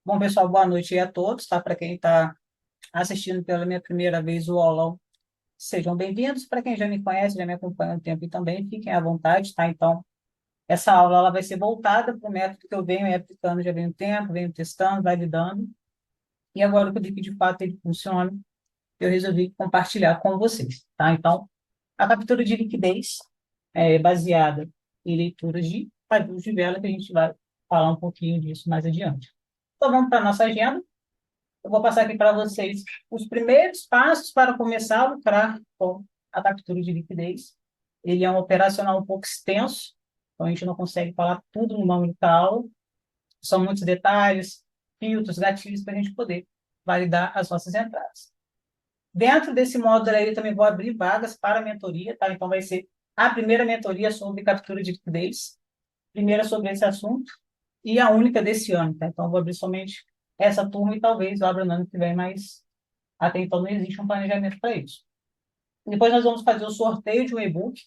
Bom, pessoal, boa noite aí a todos, tá? Para quem está assistindo pela minha primeira vez o aulão, sejam bem-vindos. Para quem já me conhece, já me acompanha há um tempo e também, fiquem à vontade, tá? Então, essa aula ela vai ser voltada para o método que eu venho aplicando já vem um tempo, venho testando, validando, e agora que eu vi que de fato ele funciona, eu resolvi compartilhar com vocês, tá? Então, a captura de liquidez é baseada em leituras de pavios de vela, que a gente vai falar um pouquinho disso mais adiante. Então, vamos para a nossa agenda. Eu vou passar aqui para vocês os primeiros passos para começar a lucrar com a captura de liquidez. Ele é um operacional um pouco extenso, então a gente não consegue falar tudo numa única aula. São muitos detalhes, filtros, gatilhos para a gente poder validar as nossas entradas. Dentro desse módulo aí, eu também vou abrir vagas para mentoria, tá? Então vai ser a primeira mentoria sobre captura de liquidez, primeira sobre esse assunto, e a única desse ano, tá? Então eu vou abrir somente essa turma e talvez eu abra no ano que vem, mas até então não existe um planejamento para isso. Depois nós vamos fazer o sorteio de um e-book.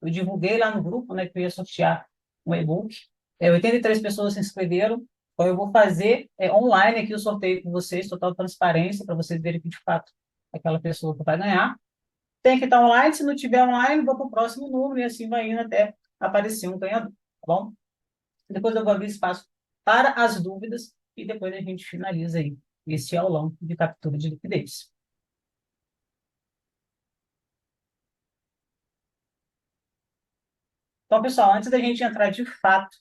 Eu divulguei lá no grupo, né, que eu ia sortear um e-book. 83 pessoas se inscreveram. Então eu vou fazer online aqui o sorteio com vocês, total transparência, para vocês verem que de fato aquela pessoa que vai ganhar. Tem que estar online, se não tiver online, vou para o próximo número e assim vai indo até aparecer um ganhador, tá bom? Depois eu vou abrir espaço para as dúvidas e depois a gente finaliza aí esse aulão de captura de liquidez. Então, pessoal, antes da gente entrar de fato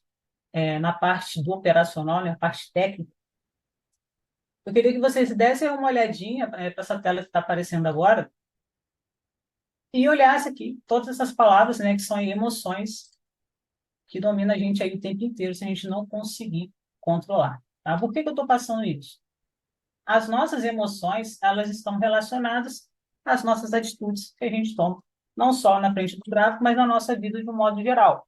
na parte do operacional, na parte técnica, eu queria que vocês dessem uma olhadinha para essa tela que está aparecendo agora e olhassem aqui todas essas palavras, né, que são emoções que dominam a gente aí o tempo inteiro se a gente não conseguir controlar. Tá? Por que que eu estou passando isso? As nossas emoções, elas estão relacionadas às nossas atitudes que a gente toma, não só na frente do gráfico, mas na nossa vida de um modo geral.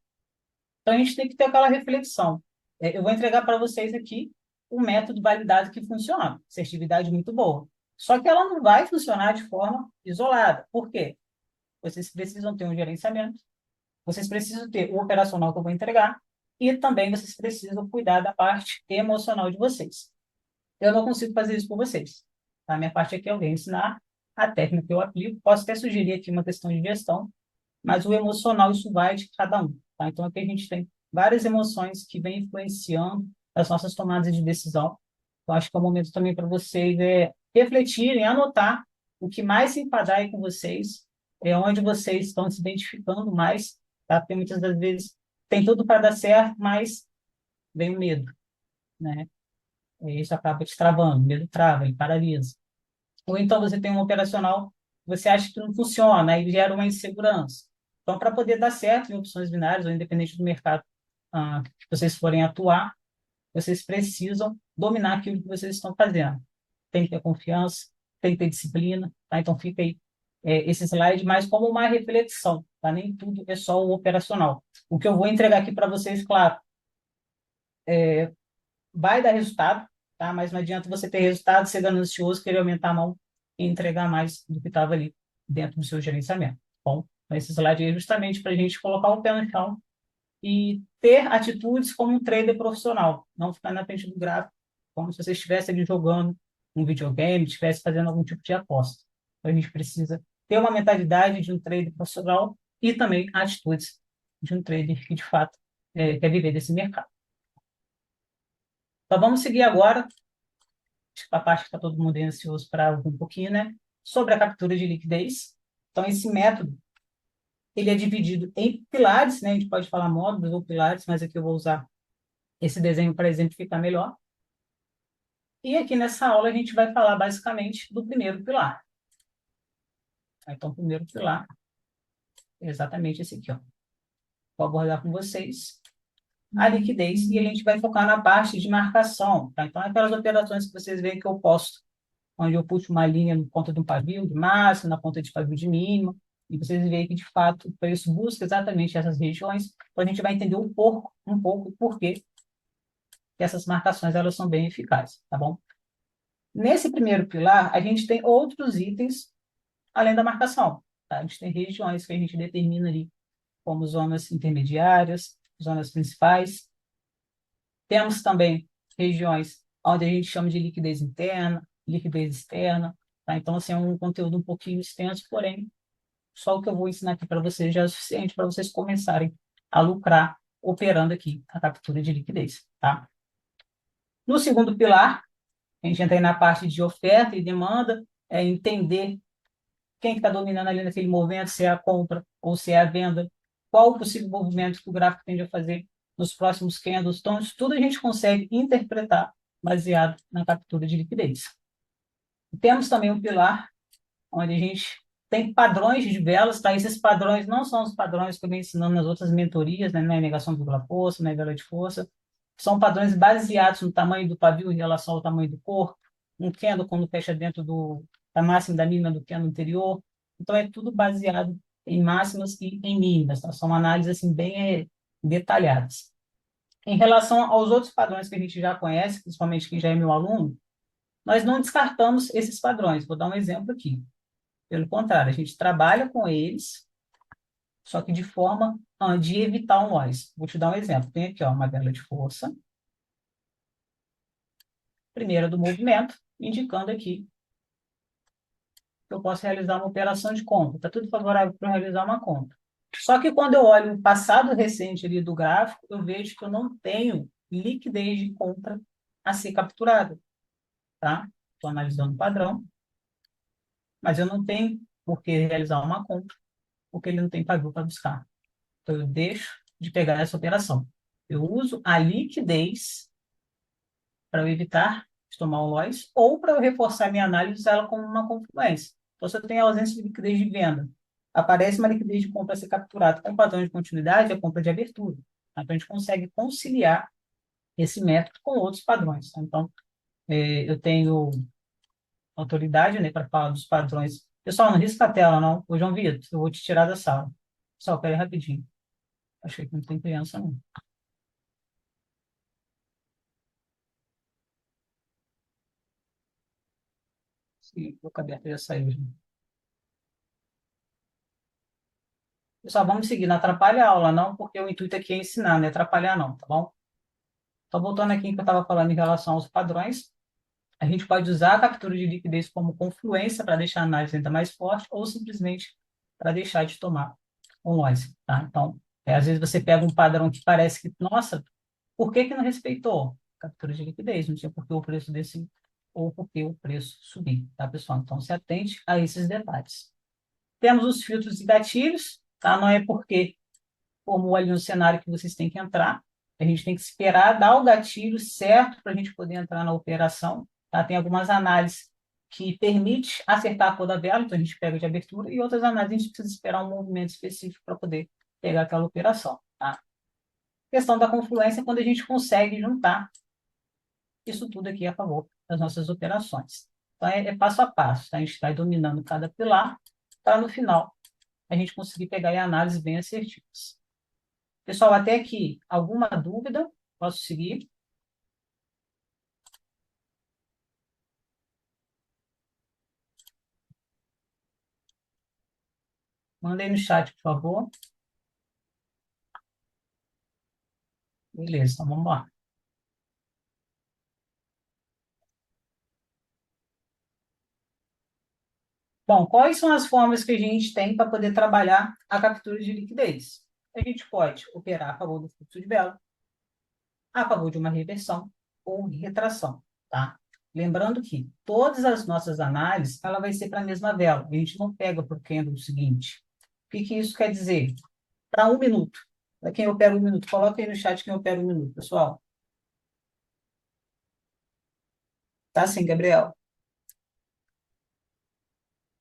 Então, a gente tem que ter aquela reflexão. Eu vou entregar para vocês aqui um método validado que funciona, assertividade muito boa. Só que ela não vai funcionar de forma isolada. Por quê? Vocês precisam ter um gerenciamento, vocês precisam ter o operacional que eu vou entregar e também vocês precisam cuidar da parte emocional de vocês. Eu não consigo fazer isso por vocês. A minha parte aqui é eu venho ensinar a técnica que eu aplico. Posso até sugerir aqui uma questão de gestão, mas o emocional, isso vai de cada um. Tá? Então, aqui a gente tem várias emoções que vêm influenciando as nossas tomadas de decisão. Eu acho que é o momento também para vocês refletirem, anotar o que mais se enquadrar aí com vocês, onde vocês estão se identificando mais, tá? Porque muitas das vezes tem tudo para dar certo, mas vem o medo, né? E isso acaba te travando, o medo trava, ele paralisa. Ou então você tem um operacional, você acha que não funciona, aí gera uma insegurança. Então, para poder dar certo em opções binárias, ou independente do mercado que vocês forem atuar, vocês precisam dominar aquilo que vocês estão fazendo. Tem que ter confiança, tem que ter disciplina, tá? Então, fica aí esse slide mais como uma reflexão, tá? Nem tudo é só o operacional. O que eu vou entregar aqui para vocês, claro, vai dar resultado, tá? Mas não adianta você ter resultado, ser ganancioso, querer aumentar a mão e entregar mais do que estava ali dentro do seu gerenciamento. Bom, esse slide é justamente para a gente colocar o pé no chão e ter atitudes como um trader profissional, não ficar na frente do gráfico, como se você estivesse ali jogando um videogame, estivesse fazendo algum tipo de aposta. Então, a gente precisa ter uma mentalidade de um trader profissional e também atitudes de um trader que, de fato, quer viver desse mercado. Então, vamos seguir agora a parte que está todo mundo ansioso para ouvir um pouquinho, né? Sobre a captura de liquidez. Então, esse método, ele é dividido em pilares, né? A gente pode falar módulos ou pilares, mas aqui eu vou usar esse desenho para exemplificar melhor. E aqui nessa aula a gente vai falar basicamente do primeiro pilar. Então, o primeiro pilar é exatamente esse aqui, ó. Vou abordar com vocês a liquidez e a gente vai focar na parte de marcação, tá? Então, aquelas operações que vocês veem que eu posto onde eu puxo uma linha na ponta de um pavio de máximo, na ponta de pavio de mínimo, e vocês veem que, de fato, o preço busca exatamente essas regiões, então a gente vai entender um pouco por que essas marcações elas são bem eficazes, tá bom? Nesse primeiro pilar, a gente tem outros itens além da marcação, tá? A gente tem regiões que a gente determina ali como zonas intermediárias, zonas principais. Temos também regiões onde a gente chama de liquidez interna, liquidez externa, tá? Então, assim, é um conteúdo um pouquinho extenso, porém, só o que eu vou ensinar aqui para vocês já é o suficiente para vocês começarem a lucrar operando aqui a captura de liquidez, tá? No segundo pilar, a gente entra aí na parte de oferta e demanda, é entender quem está dominando ali naquele movimento, se é a compra ou se é a venda, qual o possível movimento que o gráfico tende a fazer nos próximos candles. Então, isso tudo a gente consegue interpretar baseado na captura de liquidez. Temos também um pilar onde a gente tem padrões de velas, tá? Esses padrões não são os padrões que eu venho ensinando nas outras mentorias, né? Na negação de dupla força, na vela de força. São padrões baseados no tamanho do pavio em relação ao tamanho do corpo, um candle quando fecha dentro da máxima e da mínima do candle anterior. Então, é tudo baseado em máximas e em mínimas, tá? São análises assim, bem detalhadas. Em relação aos outros padrões que a gente já conhece, principalmente quem já é meu aluno, nós não descartamos esses padrões. Vou dar um exemplo aqui. Pelo contrário, a gente trabalha com eles, só que de forma de evitar um loss. Vou te dar um exemplo. Tem aqui ó, uma vela de força, primeira do movimento, indicando aqui que eu posso realizar uma operação de compra. Está tudo favorável para realizar uma compra. Só que quando eu olho o passado recente ali do gráfico, eu vejo que eu não tenho liquidez de compra a ser capturada. Tá? Estou analisando o padrão, mas eu não tenho por que realizar uma compra, porque ele não tem pavio para buscar. Então, eu deixo de pegar essa operação. Eu uso a liquidez para eu evitar de tomar um loss ou para eu reforçar minha análise e usar ela como uma confluência. Então, se eu tenho ausência de liquidez de venda, aparece uma liquidez de compra a ser capturada com padrão de continuidade, a compra de abertura. Então, a gente consegue conciliar esse método com outros padrões. Então, eu tenho autoridade, né, para falar dos padrões. Pessoal, não risca a tela, não. Ô, João Vitor, eu vou te tirar da sala. Pessoal, peraí rapidinho. Achei que não tem criança, não. Se o caderno já saiu. Já. Pessoal, vamos seguir. Não atrapalha a aula, não, porque o intuito aqui é ensinar, não é atrapalhar, não, tá bom? Então, voltando aqui que eu estava falando em relação aos padrões, a gente pode usar a captura de liquidez como confluência para deixar a análise ainda mais forte ou simplesmente para deixar de tomar um loss, tá? Então, às vezes você pega um padrão que parece que, nossa, por que que não respeitou? Captura de liquidez, não tinha por que o preço descer ou por que o preço subir, tá, pessoal? Então, se atente a esses detalhes. Temos os filtros e gatilhos, tá? Não é porque formou ali um cenário que vocês têm que entrar. A gente tem que esperar dar o gatilho certo para a gente poder entrar na operação. Tá? Tem algumas análises que permite acertar a cor da vela, então a gente pega de abertura, e outras análises a gente precisa esperar um movimento específico para poder pegar aquela operação. Tá? Questão da confluência é quando a gente consegue juntar isso tudo aqui a favor das nossas operações. Então, é passo a passo. Tá? A gente vai dominando cada pilar para, no final, a gente conseguir pegar em análises bem assertivas. Pessoal, até aqui, alguma dúvida? Posso seguir? Mandem no chat, por favor. Beleza, então vamos lá. Bom, quais são as formas que a gente tem para poder trabalhar a captura de liquidez? A gente pode operar a favor do fluxo de vela, a favor de uma reversão ou retração, tá? Lembrando que todas as nossas análises, ela vai ser para a mesma vela. A gente não pega para o candle seguinte. O que que isso quer dizer? Para 1 minuto. Para quem opera 1 minuto, coloca aí no chat quem opera 1 minuto, pessoal. Tá sim, Gabriel.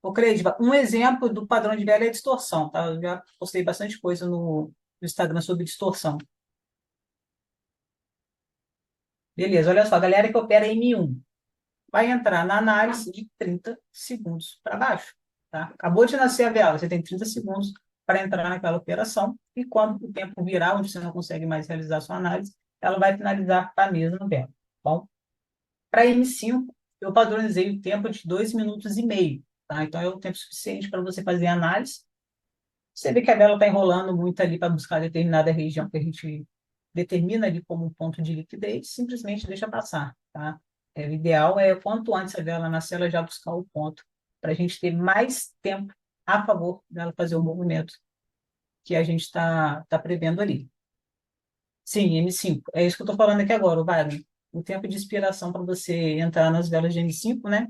Ô, Cleidiva, um exemplo do padrão de vela é a distorção, tá? Eu já postei bastante coisa no Instagram sobre distorção. Beleza, olha só, a galera que opera M1 vai entrar na análise de 30 segundos para baixo, tá? Acabou de nascer a vela, você tem 30 segundos para entrar naquela operação e quando o tempo virar, onde você não consegue mais realizar a sua análise, ela vai finalizar a mesma vela, tá bom? Para M5, eu padronizei o tempo de 2 minutos e meio, tá? Então, é o tempo suficiente para você fazer a análise. Você vê que a vela está enrolando muito ali para buscar determinada região que a gente determina ali como um ponto de liquidez, simplesmente deixa passar, tá? O ideal é, quanto antes a vela nascer, ela já buscar o ponto, para a gente ter mais tempo a favor dela fazer o movimento que a gente está prevendo ali. Sim, M5. É isso que eu estou falando aqui agora, Wagner. O tempo de expiração para você entrar nas velas de M5, né?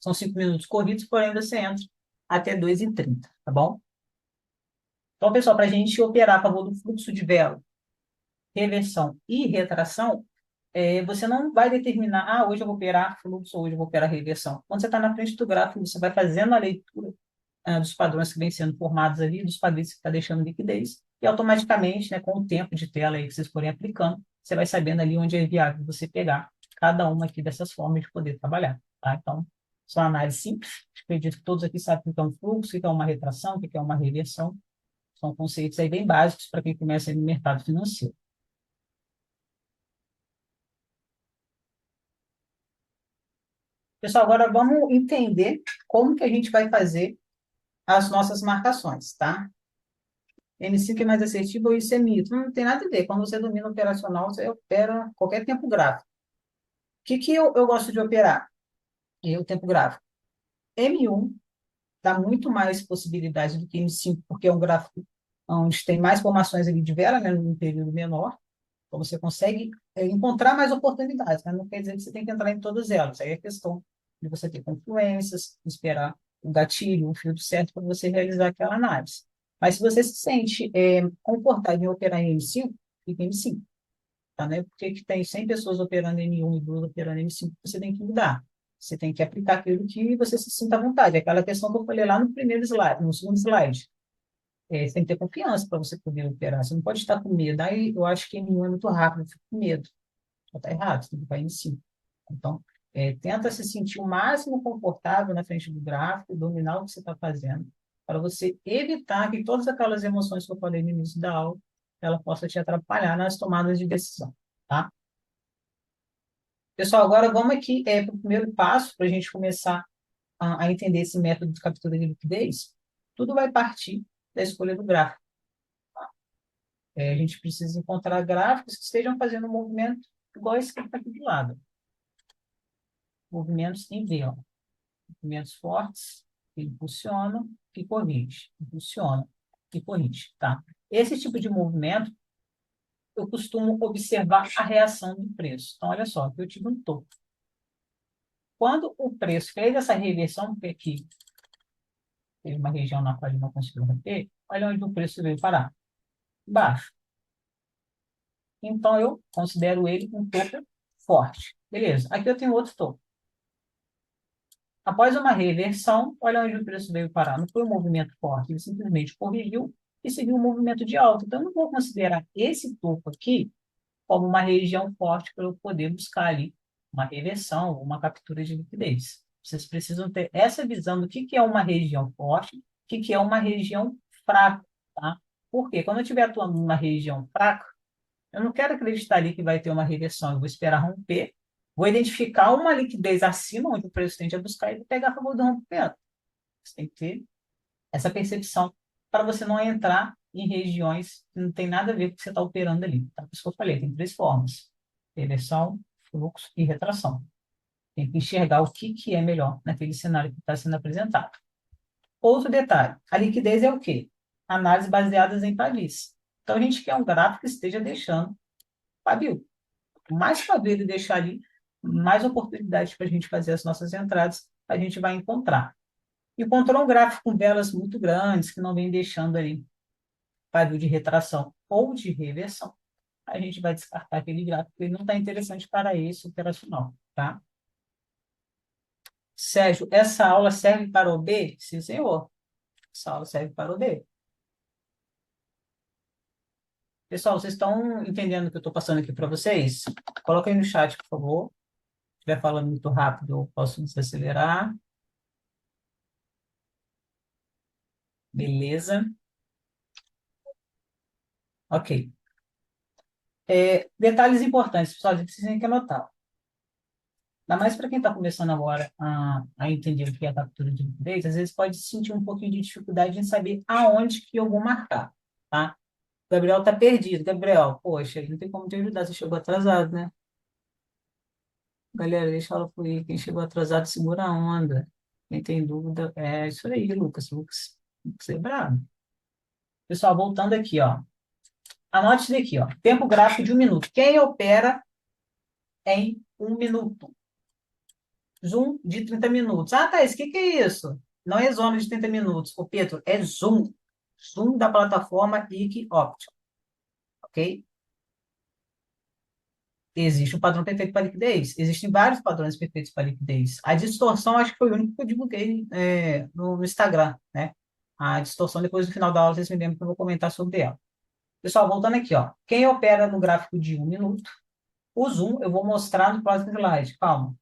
São 5 minutos corridos, porém você entra até 2h30, tá bom? Então, pessoal, para a gente operar a favor do fluxo de vela, reversão e retração, você não vai determinar, hoje eu vou operar fluxo, hoje eu vou operar reversão. Quando você está na frente do gráfico, você vai fazendo a leitura dos padrões que vêm sendo formados ali, dos padrões que está deixando liquidez, e automaticamente, né, com o tempo de tela aí que vocês forem aplicando, você vai sabendo ali onde é viável você pegar cada uma aqui dessas formas de poder trabalhar, tá? Então, só uma análise simples. Acredito que todos aqui sabem o que é um fluxo, o que é uma retração, o que é uma reversão. São conceitos aí bem básicos para quem começa aí no mercado financeiro. Pessoal, agora vamos entender como que a gente vai fazer as nossas marcações, tá? M5 é mais assertivo ou isso é mito? Não tem nada a ver. Quando você domina o operacional, você opera qualquer tempo gráfico. O que que eu gosto de operar? O tempo gráfico. M1 dá muito mais possibilidades do que M5, porque é um gráfico onde tem mais formações ali de vela, né, num período menor. Então, você consegue encontrar mais oportunidades, mas não quer dizer que você tem que entrar em todas elas. Aí é questão de você ter confluências, esperar o gatilho, o filtro certo para você realizar aquela análise. Mas se você se sente confortável em operar em M5, fica em M5. Tá, né? Porque que tem 100 pessoas operando M1 e 2 operando M5, você tem que mudar. Você tem que aplicar aquilo que você se sinta à vontade. Aquela questão que eu falei lá no primeiro slide, no segundo slide. Você tem que ter confiança para você poder operar. Você não pode estar com medo. Aí eu acho que M1 é muito rápido, eu fico com medo. Está errado, você tem que ir para M5. Então, tenta se sentir o máximo confortável na frente do gráfico, dominar o que você está fazendo, para você evitar que todas aquelas emoções que eu falei no início da aula, ela possa te atrapalhar nas tomadas de decisão, tá? Pessoal, agora vamos aqui para o primeiro passo, para a gente começar a entender esse método de captura de liquidez. Tudo vai partir da escolha do gráfico. A gente precisa encontrar gráficos que estejam fazendo um movimento igual esse que está aqui do lado. Movimentos em V, ó. Movimentos fortes, que impulsionam, que corrige. Impulsiona, que corrige, tá? Esse tipo de movimento, eu costumo observar a reação do preço. Então, olha só, eu tive um topo. Quando o preço fez essa reversão, porque aqui teve uma região na qual ele não conseguiu romper, olha onde o preço veio parar. Baixo. Então, eu considero ele um topo forte. Beleza. Aqui eu tenho outro topo. Após uma reversão, olha onde o preço veio parar. Não foi um movimento forte, ele simplesmente corrigiu e seguiu um movimento de alta. Então, eu não vou considerar esse topo aqui como uma região forte para eu poder buscar ali uma reversão, uma captura de liquidez. Vocês precisam ter essa visão do que é uma região forte, o que é uma região fraca, tá? Porque quando eu estiver atuando numa região fraca, eu não quero acreditar ali que vai ter uma reversão, eu vou esperar romper, vou identificar uma liquidez acima, onde o preço tende a buscar, e vou pegar a favor do rompimento. Você tem que ter essa percepção para você não entrar em regiões que não tem nada a ver com o que você está operando ali. Tá? Por isso que eu falei, tem três formas: reversão, fluxo e retração. Tem que enxergar o que é melhor naquele cenário que está sendo apresentado. Outro detalhe, a liquidez é o quê? Análise baseadas em pavis. Então, a gente quer um gráfico que esteja deixando pavio. Mais pavio ele deixar ali, mais oportunidades para a gente fazer as nossas entradas, a gente vai encontrar. Encontrou um gráfico com velas muito grandes, que não vem deixando ali pavio de retração ou de reversão, a gente vai descartar aquele gráfico, ele não está interessante para esse operacional, tá? Sérgio, essa aula serve para o B? Sim, senhor. Essa aula serve para o B. Pessoal, vocês estão entendendo o que eu estou passando aqui para vocês? Coloca aí no chat, por favor. Se estiver falando muito rápido, eu posso desacelerar. Beleza. Ok. Detalhes importantes, pessoal, vocês têm que anotar. Ainda mais para quem está começando agora a entender o que é a captura de liquidez, às vezes pode sentir um pouquinho de dificuldade em saber aonde que eu vou marcar, tá? O Gabriel está perdido. Gabriel, poxa, não tem como te ajudar, você chegou atrasado, né? Galera, deixa ela fluir. Quem chegou atrasado, segura a onda. Quem tem dúvida, é isso aí, Lucas. Lucas é brabo. Pessoal, voltando aqui, ó. Anote isso daqui, ó. Tempo gráfico de 1 minuto. Quem opera em 1 minuto? Zoom de 30 minutos. Ah, Thaís, o que é isso? Não é zona de 30 minutos. Ô, Pedro, é Zoom. Zoom da plataforma IG Option, ok? Existe um padrão perfeito para liquidez. Existem vários padrões perfeitos para liquidez. A distorção, acho que foi o único que eu divulguei no Instagram, né? A distorção, depois do final da aula, vocês me lembram que eu vou comentar sobre ela. Pessoal, voltando aqui, ó. Quem opera no gráfico de 1 minuto, o zoom eu vou mostrar no próximo slide. Calma.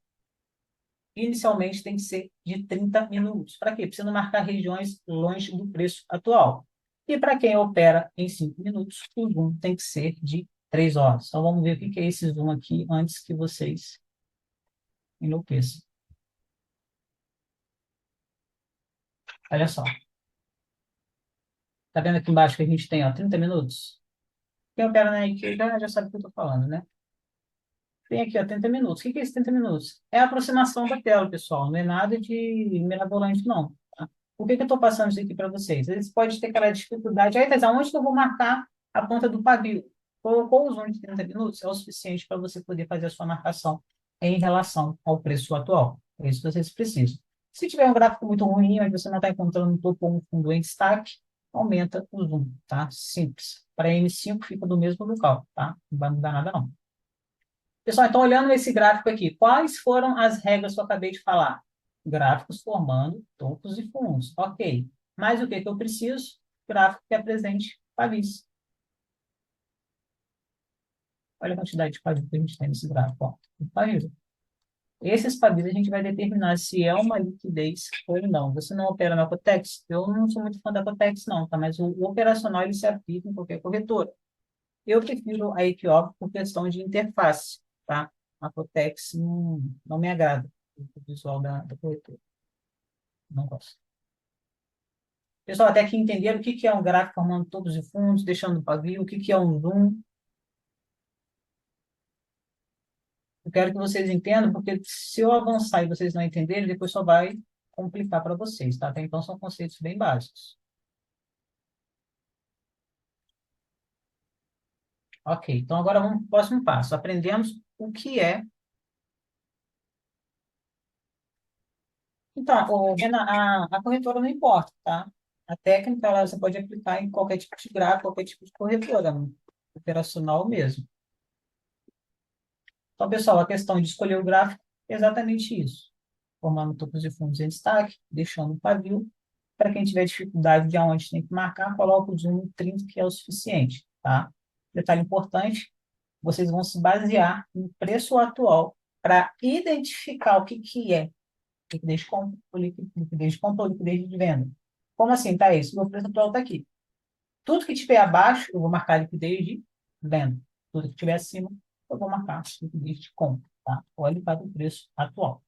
Inicialmente tem que ser de 30 minutos. Para quê? Para você não marcar regiões longe do preço atual. E para quem opera em 5 minutos, o zoom tem que ser de 3 horas. Então vamos ver o que é esse zoom aqui antes que vocês enlouqueçam. Olha só. Tá vendo aqui embaixo que a gente tem, ó, 30 minutos? Quem opera na Ikea já sabe o que eu estou falando, né? Tem aqui, ó, 30 minutos. O que é esse 30 minutos? É a aproximação da tela, pessoal. Não é nada de mirabolante, não. Tá? Por que eu estou passando isso aqui para vocês? Eles podem ter aquela dificuldade. Aí, mas aonde que eu vou marcar a ponta do pavio? Colocou o zoom de 30 minutos, é o suficiente para você poder fazer a sua marcação em relação ao preço atual. É isso que vocês precisam. Se tiver um gráfico muito ruim, onde você não está encontrando um topo ou um fundo em destaque, aumenta o zoom, tá? Simples. Para M5 fica do mesmo local, tá? Não vai mudar nada, não. Pessoal, então, olhando esse gráfico aqui, quais foram as regras que eu acabei de falar? Gráficos formando topos e fundos. Ok. Mas o que que eu preciso? Gráfico que apresente pavis. Olha a quantidade de pavis que a gente tem nesse gráfico. Ó. Pavis. Esses pavis a gente vai determinar se é uma liquidez ou não. Você não opera na Cotex? Eu não sou muito fã da Cotex, não, tá? Mas o operacional ele se aplica em qualquer corretora. Eu prefiro a Equiop por questão de interface, tá? A Cotex não me agrada, o visual da corretora. Não gosto. Pessoal, até aqui entenderam o que que é um gráfico formando todos os fundos, deixando o pavio, o que que é um zoom. Eu quero que vocês entendam, porque se eu avançar e vocês não entenderem, depois só vai complicar para vocês, tá? Até então são conceitos bem básicos. Ok, então agora vamos para o próximo passo. Aprendemos o que é. Então, Renan, a corretora não importa, tá? A técnica você pode aplicar em qualquer tipo de gráfico, qualquer tipo de corretora, né? Operacional mesmo. Então, pessoal, a questão de escolher o gráfico é exatamente isso. Formando topos e fundos em destaque, deixando o pavio. Para quem tiver dificuldade de aonde tem que marcar, coloca o zoom no 30, que é o suficiente, tá? Detalhe importante, vocês vão se basear no preço atual para identificar o que que é liquidez de compra, liquidez de compra ou liquidez de venda. Como assim, Thaís? O meu preço atual está aqui. Tudo que estiver abaixo, eu vou marcar liquidez de venda. Tudo que estiver acima, eu vou marcar liquidez de compra. Tá? Olhe para o preço atual.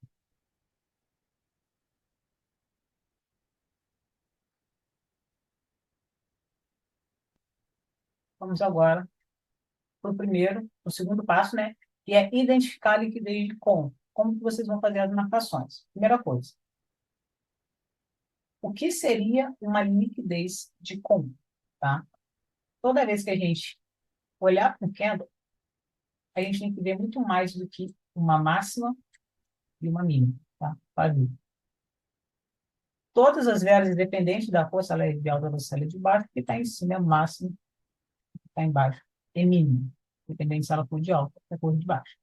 Vamos agora para o segundo passo, né? Que é identificar a liquidez de compra. Como que vocês vão fazer as marcações? Primeira coisa, o que seria uma liquidez de compra? Tá? Toda vez que a gente olhar para o candle, a gente tem que ver muito mais do que uma máxima e uma mínima, tá? Pavio. Todas as velas, independente da força, ela é de alta ou ela é de baixo, que está em cima é máximo, que está embaixo é mínimo, independente se ela for de alta ou for de baixo.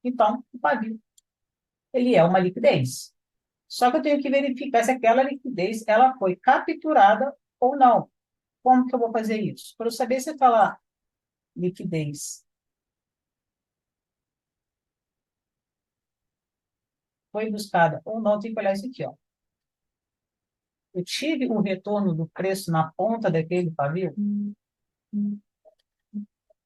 Então, o pavio, ele é uma liquidez. Só que eu tenho que verificar se aquela liquidez ela foi capturada ou não. Como que eu vou fazer isso? Para eu saber se aquela liquidez foi buscada ou não, eu tenho que olhar isso aqui, ó. Eu tive o retorno do preço na ponta daquele pavio?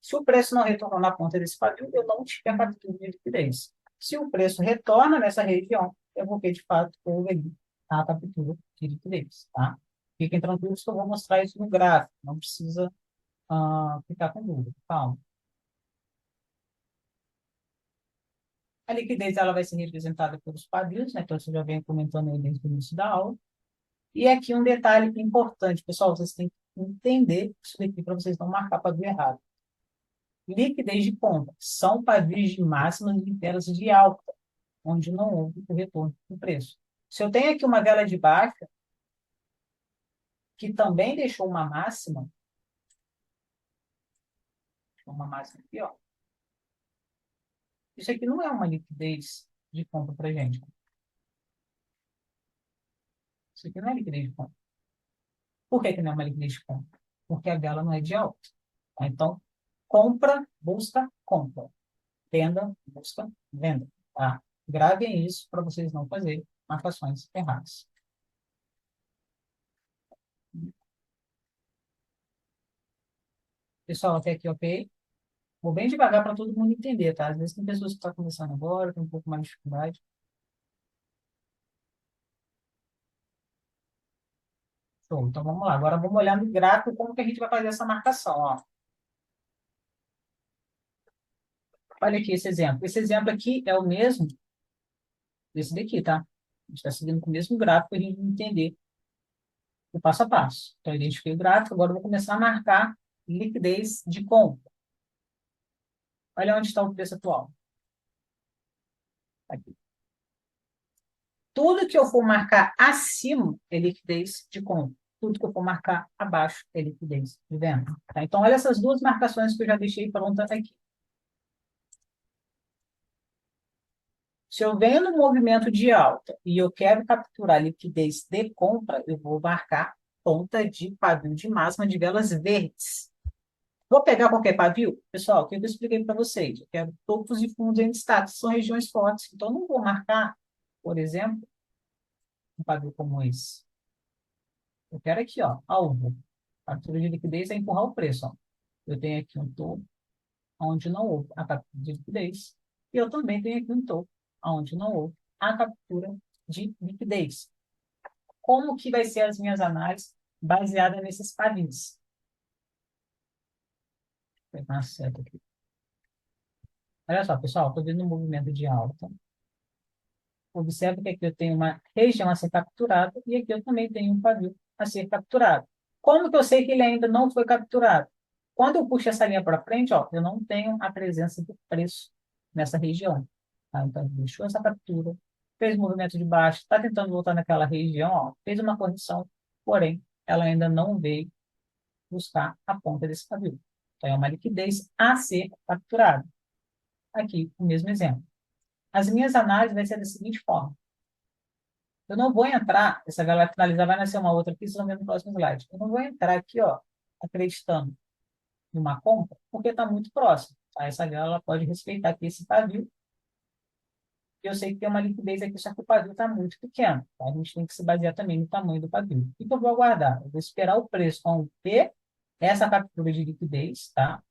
Se o preço não retornou na ponta desse pavio, eu não tive a captura de liquidez. Se o preço retorna nessa região, eu vou ver, de fato, houve ali a captura de liquidez, tá? Fiquem tranquilos que eu vou mostrar isso no gráfico, não precisa ficar com dúvida. Calma. A liquidez ela vai ser representada pelos pavios, né? Então, você já vem comentando aí desde o início da aula. E aqui um detalhe importante, pessoal, vocês têm que entender isso daqui para vocês não marcar pavio errado. Liquidez de compra são pavios de máximas e velas de alta, onde não houve o retorno do preço. Se eu tenho aqui uma vela de baixa, que também deixou uma máxima aqui, ó. Isso aqui não é uma liquidez de compra para gente. Isso aqui não é liquidez de compra. Por que que não é uma liquidez de compra? Porque a vela não é de alta. Tá? Então, compra, busca, compra. Venda, busca, venda. Tá? Gravem isso para vocês não fazerem marcações erradas. Pessoal, até aqui, ok? Vou bem devagar para todo mundo entender, tá? Às vezes tem pessoas que estão começando agora, tem um pouco mais de dificuldade. Show. Então, vamos lá. Agora, vamos olhar no gráfico como que a gente vai fazer essa marcação, ó. Olha aqui esse exemplo. Esse exemplo aqui é o mesmo desse daqui, tá? A gente está seguindo com o mesmo gráfico para a gente entender o passo a passo. Então, eu identifiquei o gráfico, agora eu vou começar a marcar liquidez de compra. Olha onde está o preço atual. Aqui. Tudo que eu for marcar acima é liquidez de compra. Tudo que eu for marcar abaixo é liquidez de venda. Tá? Então, olha essas duas marcações que eu já deixei prontas aqui. Se eu venho no movimento de alta e eu quero capturar liquidez de compra, eu vou marcar ponta de pavio de máxima de velas verdes. Vou pegar qualquer pavio? Pessoal, o que eu expliquei para vocês? Eu quero topos e fundos em destaque, são regiões fortes. Então, não vou marcar, por exemplo, um pavio como esse. Eu quero aqui, ó, alvo. Captura de liquidez é empurrar o preço. Ó. Eu tenho aqui um topo onde não houve a captura de liquidez. E eu também tenho aqui um topo onde não houve a captura de liquidez. Como que vai ser as minhas análises baseadas nesses pavios? Vou pegar uma seta aqui. Olha só, pessoal, estou vendo um movimento de alta. Observe que aqui eu tenho uma região a ser capturada e aqui eu também tenho um pavio a ser capturado. Como que eu sei que ele ainda não foi capturado? Quando eu puxo essa linha para frente, ó, eu não tenho a presença do preço nessa região. Tá? Então, deixou essa captura, fez um movimento de baixo, está tentando voltar naquela região, ó, fez uma correção, porém, ela ainda não veio buscar a ponta desse pavio. Então, é uma liquidez a ser capturada. Aqui, o mesmo exemplo. As minhas análises vão ser da seguinte forma. Eu não vou entrar, essa galera finalizar, vai nascer uma outra aqui, vocês vão ver no próximo slide. Eu não vou entrar aqui, ó, acreditando numa compra, porque está muito próximo. Tá? Essa galera pode respeitar aqui esse pavio. Eu sei que tem uma liquidez aqui, só que o pavio está muito pequeno. Tá? A gente tem que se basear também no tamanho do pavio. O que eu vou aguardar? Eu vou esperar o preço romper essa captura de liquidez, tá?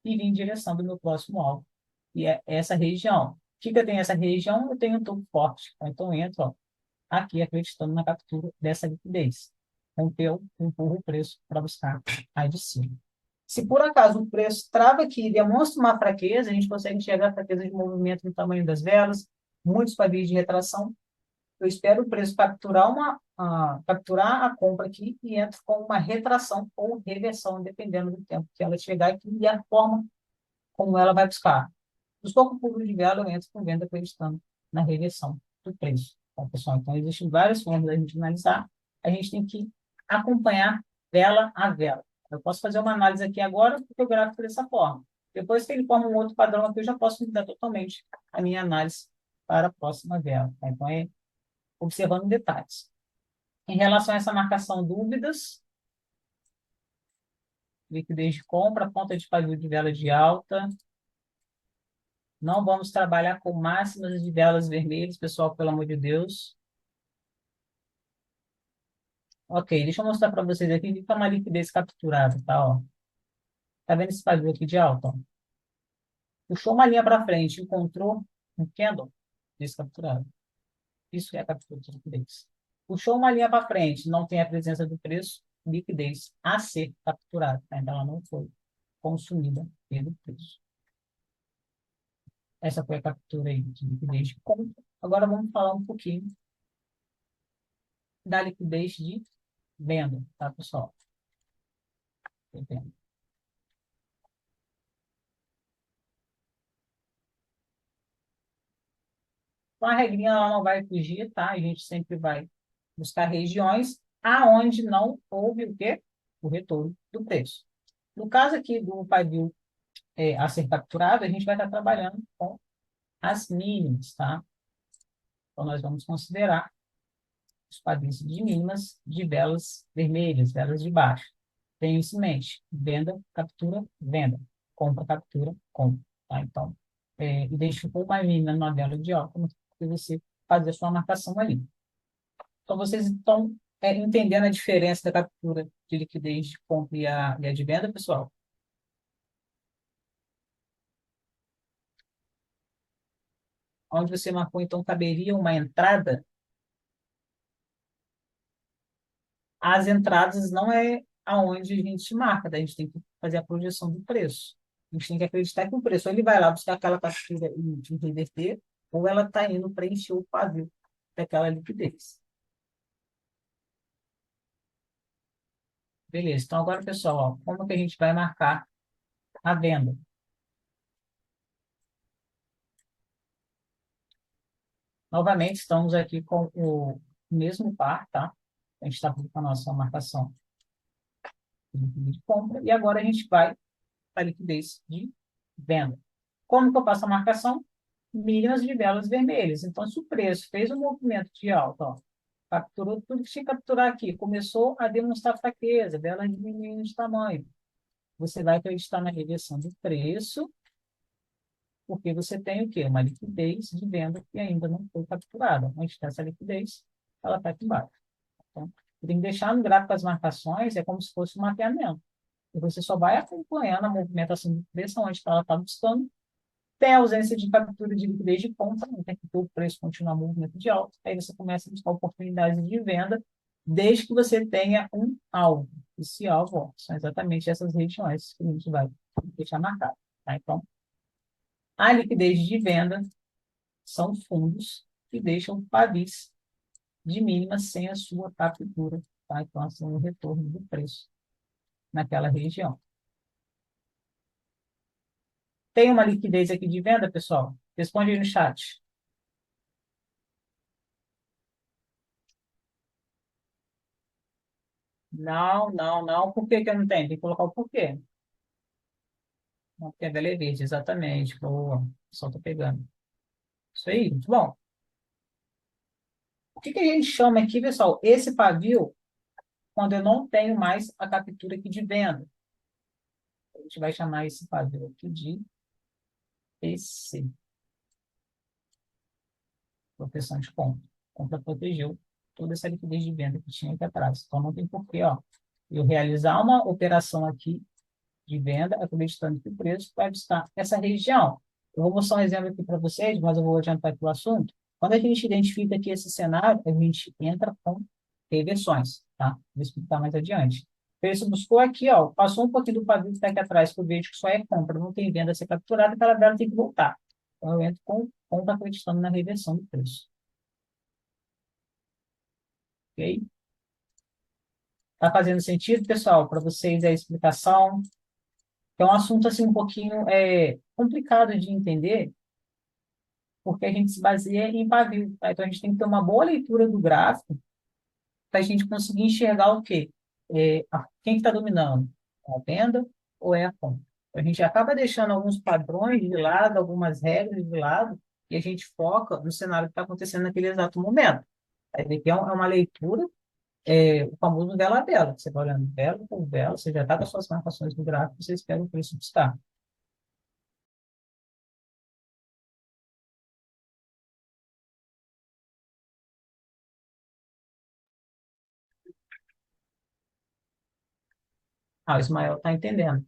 E vir em direção do meu próximo alvo, que é essa região. O que eu tenho essa região? Eu tenho um topo forte. Tá? Então, eu entro, ó, aqui acreditando na captura dessa liquidez. Rompeu, empurra o preço para buscar aí de cima. Se por acaso o preço trava aqui e demonstra uma fraqueza, a gente consegue enxergar a fraqueza de movimento no tamanho das velas, muitos pavios de retração. Eu espero o preço capturar a compra aqui e entro com uma retração ou reversão, dependendo do tempo que ela chegar aqui e a forma como ela vai buscar. Os poucos pulos de vela eu entro com venda acreditando na reversão do preço. Tá, pessoal? Então, existem várias formas da gente analisar. A gente tem que acompanhar vela a vela. Eu posso fazer uma análise aqui agora porque eu gráfico dessa forma. Depois que ele forma um outro padrão aqui, eu já posso mudar totalmente a minha análise para a próxima vela. Tá? Então, é observando detalhes. Em relação a essa marcação, dúvidas, liquidez de compra, ponta de pavio de vela de alta. Não vamos trabalhar com máximas de velas vermelhas, pessoal, pelo amor de Deus. Ok, deixa eu mostrar para vocês aqui o que é uma liquidez capturada, tá? Ó. Tá vendo esse pavio aqui de alta? Ó? Puxou uma linha para frente, encontrou um candle descapturado. Isso é a captura de liquidez. Puxou uma linha para frente, não tem a presença do preço, liquidez a ser capturada. Ainda ela não foi consumida pelo preço. Essa foi a captura aí de liquidez de compra. Agora vamos falar um pouquinho da liquidez de venda, tá, pessoal? Venda. Então, a regrinha ela não vai fugir, tá? A gente sempre vai buscar regiões aonde não houve o quê? O retorno do preço. No caso aqui do pavio a ser capturado, a gente vai estar trabalhando com as mínimas, tá? Então, nós vamos considerar os pavios de mínimas de velas vermelhas, velas de baixo. Tenha isso em mente. Venda, captura, venda. Compra, captura, compra. Tá? Então, identificou uma mínima numa vela de alta, que você fazer a sua marcação ali. Então, vocês estão entendendo a diferença da captura de liquidez de compra e a de venda, pessoal? Onde você marcou, então, caberia uma entrada. As entradas não é aonde a gente marca, daí a gente tem que fazer a projeção do preço. A gente tem que acreditar que o preço, ou ele vai lá buscar aquela captura e reverter, ou ela está indo preencher o pavio daquela liquidez. Beleza, então agora, pessoal, ó, como que a gente vai marcar a venda? Novamente, estamos aqui com o mesmo par, tá? A gente está com a nossa marcação de liquidez de compra, e agora a gente vai para a liquidez de venda. Como que eu faço a marcação? Mínimas de velas vermelhas. Então, se o preço fez um movimento de alta, ó, capturou tudo que tinha que capturar aqui, começou a demonstrar fraqueza, velas diminuindo de tamanho. Você vai acreditar na reversão do preço, porque você tem o quê? Uma liquidez de venda que ainda não foi capturada. Onde está essa liquidez? Ela está aqui embaixo. Então, tem que deixar no gráfico as marcações, é como se fosse um mapeamento. E você só vai acompanhando a movimentação do preço, onde ela está buscando. Tem a ausência de captura de liquidez de compra, não tem que ter o preço continuar movimento de alta. Aí você começa a buscar oportunidades de venda, desde que você tenha um alvo. Esse alvo, ó, são exatamente essas regiões que a gente vai deixar marcado. Tá? Então, a liquidez de venda são fundos que deixam pavis de mínima sem a sua captura. Tá? Então, assim, o retorno do preço naquela região. Tem uma liquidez aqui de venda, pessoal? Responde aí no chat. Não, não, não. Por que que eu não tenho? Tem que colocar o porquê. Não, porque a vela é verde, exatamente. Boa. O pessoal tá pegando. Isso aí, muito bom. O que que a gente chama aqui, pessoal? Esse pavio, quando eu não tenho mais a captura aqui de venda. A gente vai chamar esse pavio aqui de PC, proteção de compra. Compra protegeu toda essa liquidez de venda que tinha aqui atrás. Então, não tem porquê, ó, eu realizar uma operação aqui de venda, acreditando que o preço vai buscar essa região. Eu vou mostrar um exemplo aqui para vocês, mas eu vou adiantar aqui o assunto. Quando a gente identifica aqui esse cenário, a gente entra com reversões, tá? Vou explicar mais adiante. O preço buscou aqui, ó, passou um pouquinho do pavio que está aqui atrás, que eu vejo que só é compra, não tem venda a ser capturada, aquela vela tem que voltar. Então, eu entro com compra acreditando na reversão do preço. Ok? Tá fazendo sentido, pessoal, para vocês a explicação? É um assunto assim um pouquinho complicado de entender, porque a gente se baseia em pavio, tá? Então a gente tem que ter uma boa leitura do gráfico para a gente conseguir enxergar o quê? Quem que está dominando? É a venda ou é a compra? A gente acaba deixando alguns padrões de lado, algumas regras de lado, e a gente foca no cenário que está acontecendo naquele exato momento. Aí daqui é uma leitura, o famoso vela a vela. Você vai olhando vela por vela, você já está com as suas marcações no gráfico, você espera o preço buscar. Ah, o Ismael está entendendo.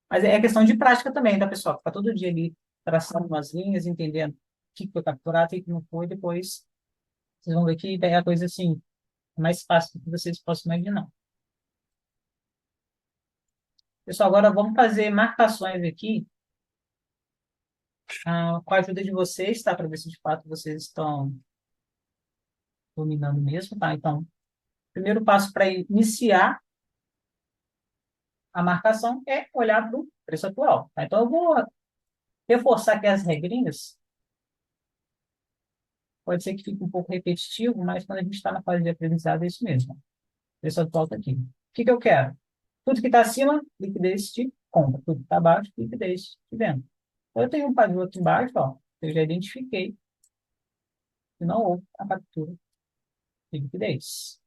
Mas é questão de prática também, tá, pessoal? Ficar todo dia ali traçando umas linhas, entendendo o que foi capturado, o que não foi, depois vocês vão ver que é a coisa assim, mais fácil do que vocês possam imaginar. Pessoal, agora vamos fazer marcações aqui com a ajuda de vocês, tá? Para ver se de fato vocês estão dominando mesmo, tá? Então, primeiro passo para iniciar a marcação é olhar para o preço atual, tá? Então, eu vou reforçar aqui as regrinhas. Pode ser que fique um pouco repetitivo, mas quando a gente está na fase de aprendizado é isso mesmo. O preço atual está aqui. O que que eu quero? Tudo que está acima, liquidez de compra. Tudo que está abaixo, liquidez de venda. Então, eu tenho um padrão aqui embaixo, ó, que eu já identifiquei que não houve a captura de liquidez.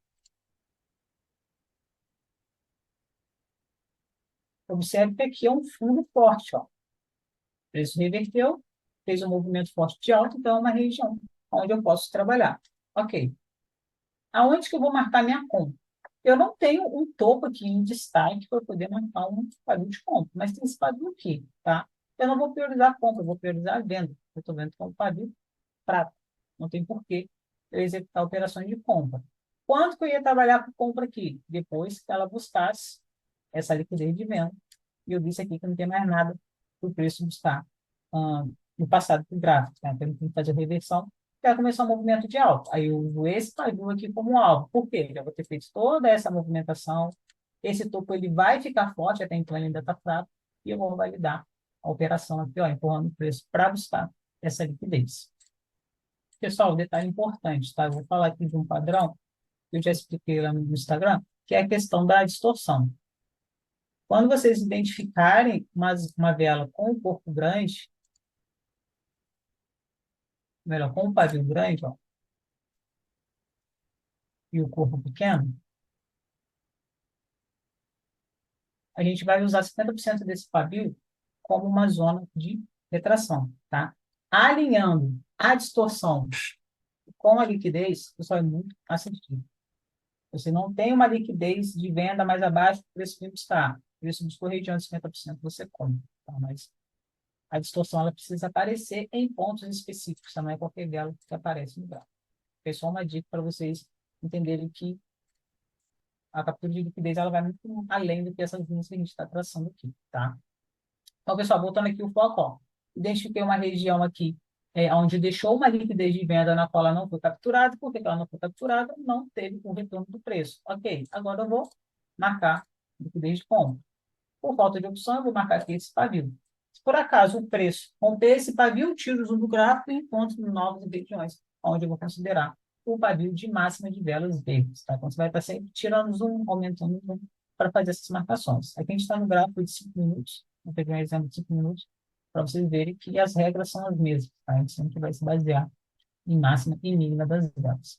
Observe que aqui é um fundo forte, ó. O preço reverteu, fez um movimento forte de alta, então é uma região onde eu posso trabalhar. Ok. Aonde que eu vou marcar minha compra? Eu não tenho um topo aqui em destaque para poder marcar um padrão de compra, mas tem esse padrão aqui, tá? Eu não vou priorizar a compra, eu vou priorizar a venda. Eu estou vendo que é um padrão prata. Não tem porquê eu executar operações de compra. Quanto que eu ia trabalhar com compra aqui? Depois que ela buscasse essa liquidez de venda. E eu disse aqui que não tem mais nada para o preço buscar no passado para o gráfico. Tá? Então, tem que fazer a reversão para começar um movimento de alta. Aí eu uso esse pavio aqui como alvo. Por quê? Já vou ter feito toda essa movimentação. Esse topo ele vai ficar forte, até então ele ainda está fraco, e eu vou validar a operação aqui, ó, empurrando o preço para buscar essa liquidez. Pessoal, detalhe importante, tá? Eu vou falar aqui de um padrão que eu já expliquei lá no Instagram, que é a questão da distorção. Quando vocês identificarem uma vela com o corpo grande, melhor, com o pavio grande, ó, e o corpo pequeno, a gente vai usar 50% desse pavio como uma zona de retração, tá? Alinhando a distorção com a liquidez, pessoal, é muito assertivo. Você não tem uma liquidez de venda mais abaixo do preço que está. O preço buscou região de 50%, você compra. Tá? Mas a distorção ela precisa aparecer em pontos específicos, não é qualquer vela que aparece no gráfico. É só uma dica para vocês entenderem que a captura de liquidez ela vai muito além do que essas linhas que a gente está traçando aqui, tá? Então, pessoal, voltando aqui o foco, ó, identifiquei uma região aqui onde deixou uma liquidez de venda na qual ela não foi capturada. Por que ela não foi capturada? Não teve o retorno do preço. Ok, agora eu vou marcar liquidez de compra. Por falta de opção, eu vou marcar aqui esse pavio. Se por acaso o preço romper esse pavio, eu tiro o zoom do gráfico e encontro novas regiões, onde eu vou considerar o pavio de máxima de velas verdes. Tá? Então, você vai estar sempre tirando zoom, aumentando o zoom, para fazer essas marcações. Aqui a gente está no gráfico de 5 minutos, vou pegar um exemplo de 5 minutos, para vocês verem que as regras são as mesmas. Tá? A gente sempre vai se basear em máxima e mínima das velas.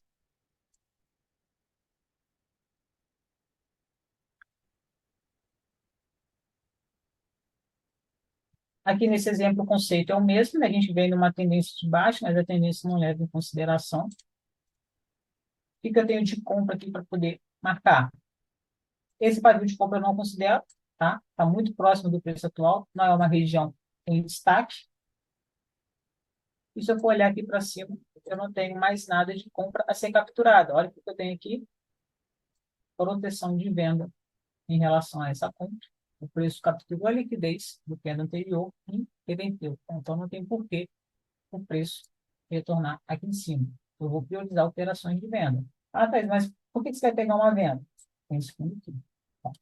Aqui nesse exemplo, o conceito é o mesmo, né? A gente vem numa tendência de baixa, mas a tendência não leva em consideração. O que eu tenho de compra aqui para poder marcar? Esse pavio de compra eu não considero, tá? Está muito próximo do preço atual, não é uma região em destaque. E se eu for olhar aqui para cima, eu não tenho mais nada de compra a ser capturada. Olha o que eu tenho aqui, proteção de venda em relação a essa compra. O preço capturou a liquidez do que era anterior e reverteu. Então, não tem porquê o preço retornar aqui em cima. Eu vou priorizar operações de venda. Ah, Thais, mas por que você vai pegar uma venda? Tem esse fundo aqui. Tá?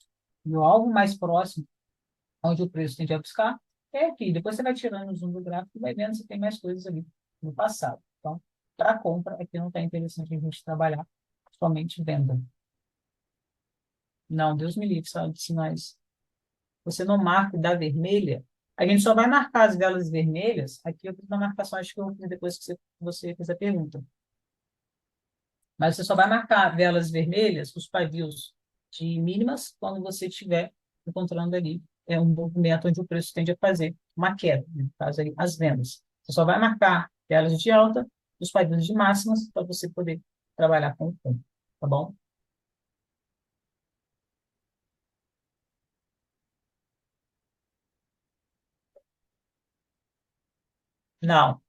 E o alvo mais próximo, onde o preço tende a buscar, é aqui. Depois você vai tirando o zoom do gráfico e vai vendo se tem mais coisas ali no passado. Então, para compra, aqui não está interessante a gente trabalhar somente venda. Não, Deus me livre, sabe? Se nós, você não marca da vermelha, a gente só vai marcar as velas vermelhas. Aqui eu fiz uma marcação, acho que eu fiz depois que você fez a pergunta. Mas você só vai marcar velas vermelhas, os pavios de mínimas, quando você estiver encontrando ali um movimento onde o preço tende a fazer uma queda, né? No caso aí, as vendas. Você só vai marcar velas de alta, os pavios de máximas, para você poder trabalhar com o fundo, tá bom? Não.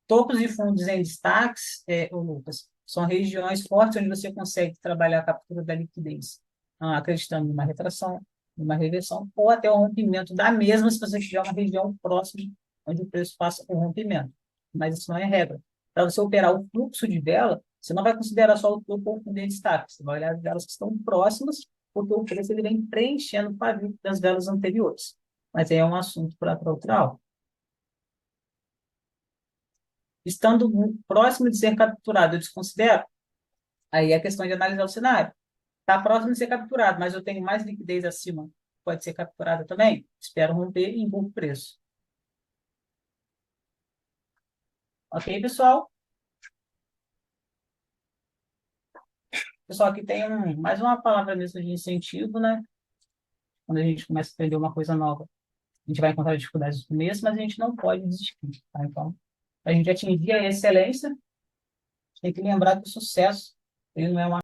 Topos e fundos em destaques, ô Lucas, são regiões fortes onde você consegue trabalhar a captura da liquidez, acreditando numa retração, numa reversão, ou até o rompimento da mesma se você tiver uma região próxima onde o preço passa por rompimento. Mas isso não é regra. Para você operar o fluxo de vela, você não vai considerar só o topo ou o fundo de destaque, você vai olhar as velas que estão próximas, porque o preço ele vem preenchendo o pavio das velas anteriores. Mas aí é um assunto para outra aula. Estando próximo de ser capturado, eu desconsidero. Aí é questão de analisar o cenário. Está próximo de ser capturado, mas eu tenho mais liquidez acima. Pode ser capturada também. Espero romper e empurro o preço. Ok, pessoal? Pessoal, aqui tem mais uma palavra mesmo de incentivo, né? Quando a gente começa a aprender uma coisa nova, a gente vai encontrar dificuldades no começo, mas a gente não pode desistir, tá? Então, para a gente atingir a excelência, tem que lembrar que o sucesso ele não é uma